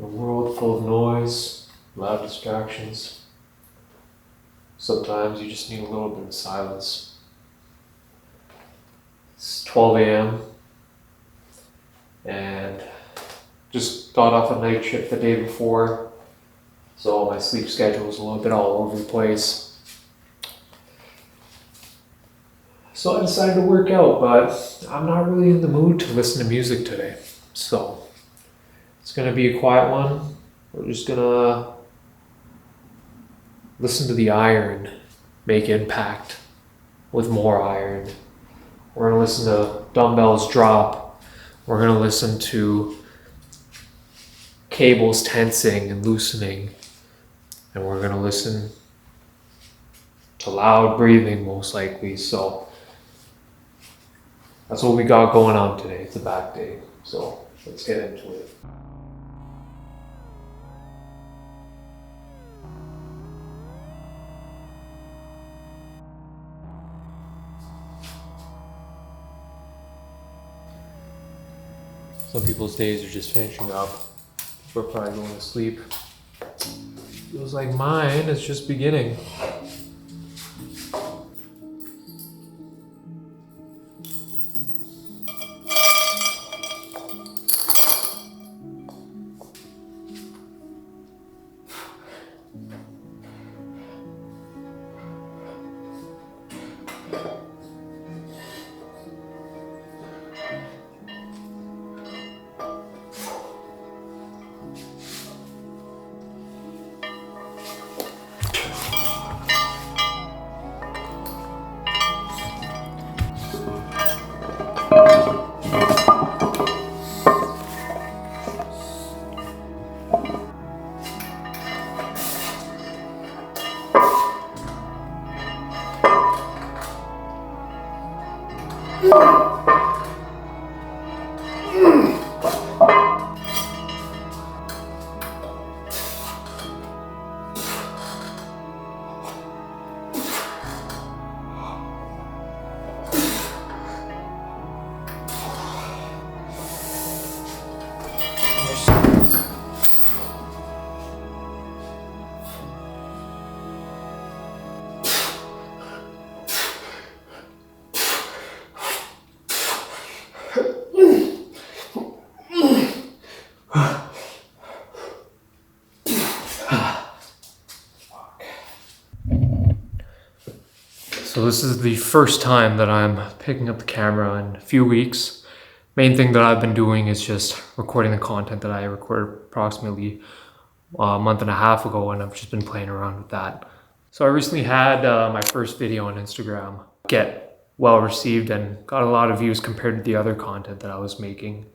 In a world full of noise, loud distractions, sometimes you just need a little bit of silence. It's 12 a.m. and just got off a night shift the day before, so my sleep schedule was a little bit all over the place. So I decided to work out, but I'm not really in the mood to listen to music today. So it's gonna be a quiet one. We're just gonna listen to the iron make impact with more iron. We're gonna listen to dumbbells drop. We're gonna listen to cables tensing and loosening. And we're gonna listen to loud breathing most likely. So that's what we got going on today. It's a back day. So let's get into it. Some people's days are just finishing up. We're probably going to sleep. Feels like mine is just beginning. So this is the first time that I'm picking up the camera in a few weeks. Main thing that I've been doing is just recording the content that I recorded approximately a month and a half ago, and I've just been playing around with that. So I recently had my first video on Instagram get well received and got a lot of views compared to the other content that I was making.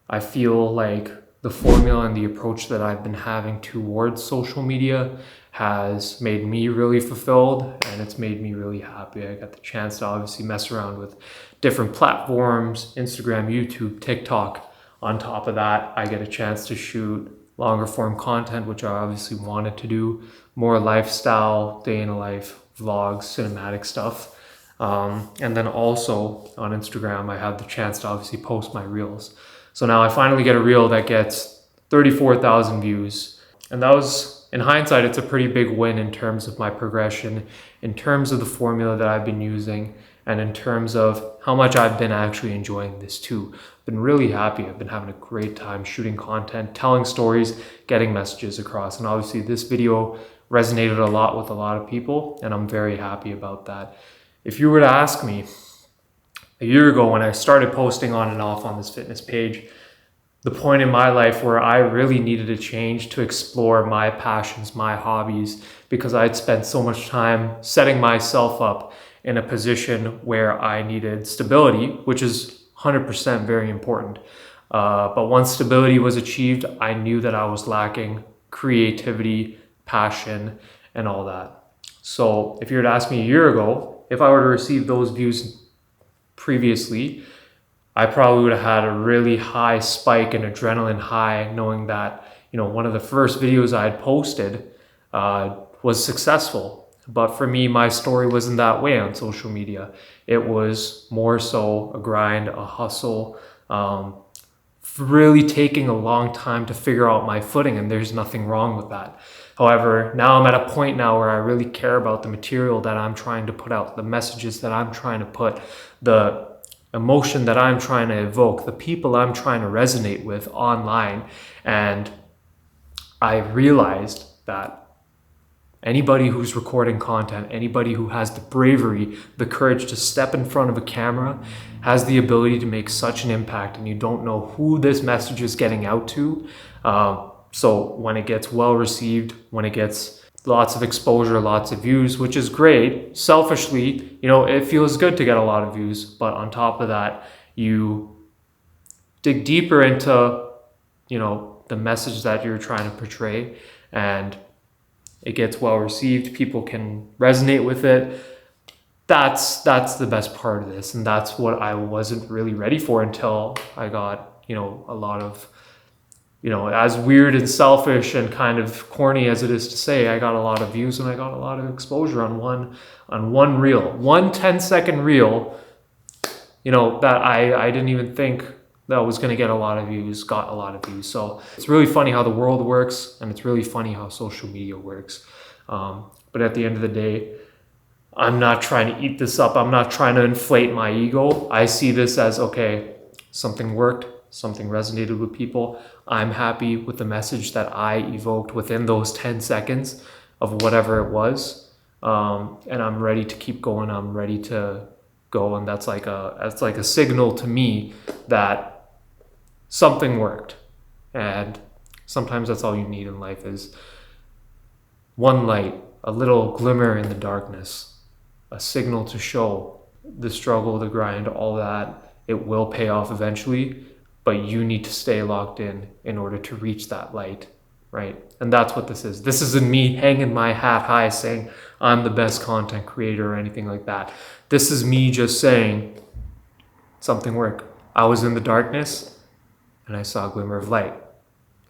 I feel like the formula and the approach that I've been having towards social media has made me really fulfilled, and it's made me really happy. I got the chance to obviously mess around with different platforms, Instagram, YouTube, TikTok. On top of that, I get a chance to shoot longer form content, which I obviously wanted to do, more lifestyle, day in a life, vlogs, cinematic stuff. And then also on Instagram, I had the chance to obviously post my reels. So now I finally get a reel that gets 34,000 views. And that was, in hindsight, it's a pretty big win in terms of my progression, in terms of the formula that I've been using, and in terms of how much I've been actually enjoying this too. I've been really happy. I've been having a great time shooting content, telling stories, getting messages across. And obviously this video resonated a lot with a lot of people, and I'm very happy about that. If you were to ask me a year ago when I started posting on and off on this fitness page, the point in my life where I really needed a change to explore my passions, my hobbies, because I'd spent so much time setting myself up in a position where I needed stability, which is 100% very important. But once stability was achieved, I knew that I was lacking creativity, passion, and all that. So if you were to ask me a year ago, if I were to receive those views previously, I probably would have had a really high spike and adrenaline high, knowing that, one of the first videos I had posted was successful. But for me, my story wasn't that way on social media. It was more so a grind, a hustle, really taking a long time to figure out my footing, and there's nothing wrong with that. However, now I'm at a point now where I really care about the material that I'm trying to put out, the messages that I'm trying to put, the emotion that I'm trying to evoke, the people I'm trying to resonate with online. And I realized that anybody who's recording content, anybody who has the bravery, the courage to step in front of a camera has the ability to make such an impact, and you don't know who this message is getting out to. So when it gets well received, when it gets lots of exposure, lots of views, which is great, selfishly, it feels good to get a lot of views. But on top of that, you dig deeper into, the message that you're trying to portray, and it gets well received. People can resonate with it. That's the best part of this. And that's what I wasn't really ready for until I got, a lot of, as weird and selfish and kind of corny as it is to say, I got a lot of views and I got a lot of exposure on one reel, 10-second reel, that I didn't even think that was going to get a lot of views, got a lot of views. So it's really funny how the world works, and it's really funny how social media works. But at the end of the day, I'm not trying to eat this up. I'm not trying to inflate my ego. I see this as, okay, something worked, something resonated with people. I'm happy with the message that I evoked within those 10 seconds of whatever it was. And I'm ready to keep going. I'm ready to go. And that's like a signal to me that something worked. And sometimes that's all you need in life, is one light, a little glimmer in the darkness, a signal to show the struggle, the grind, all that. It will pay off eventually, but you need to stay locked in order to reach that light, right? And that's what this is. This isn't me hanging my hat high saying I'm the best content creator or anything like that. This is me just saying something worked. I was in the darkness and I saw a glimmer of light.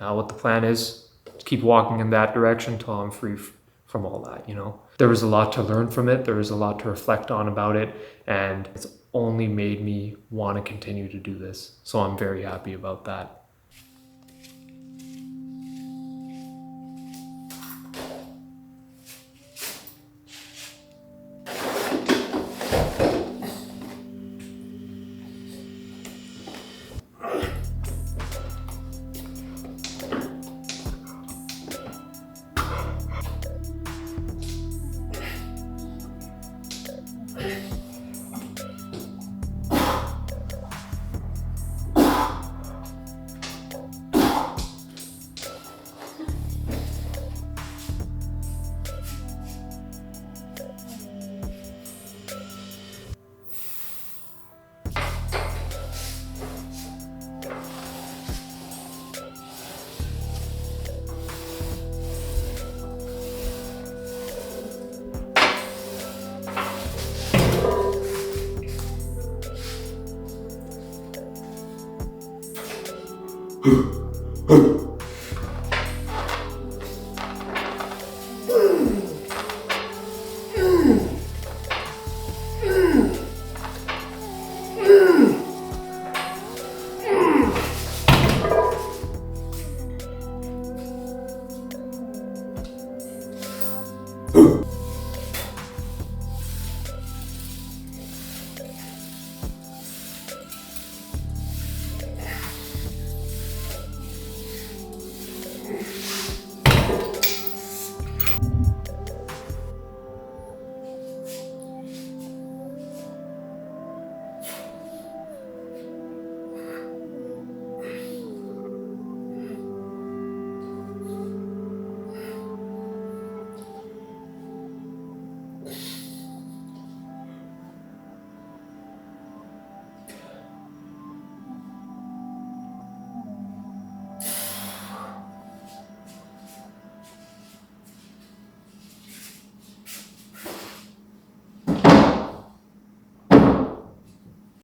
Now what the plan is to keep walking in that direction until I'm free from all that, There was a lot to learn from it. There was a lot to reflect on about it. And it's only made me want to continue to do this. So I'm very happy about that.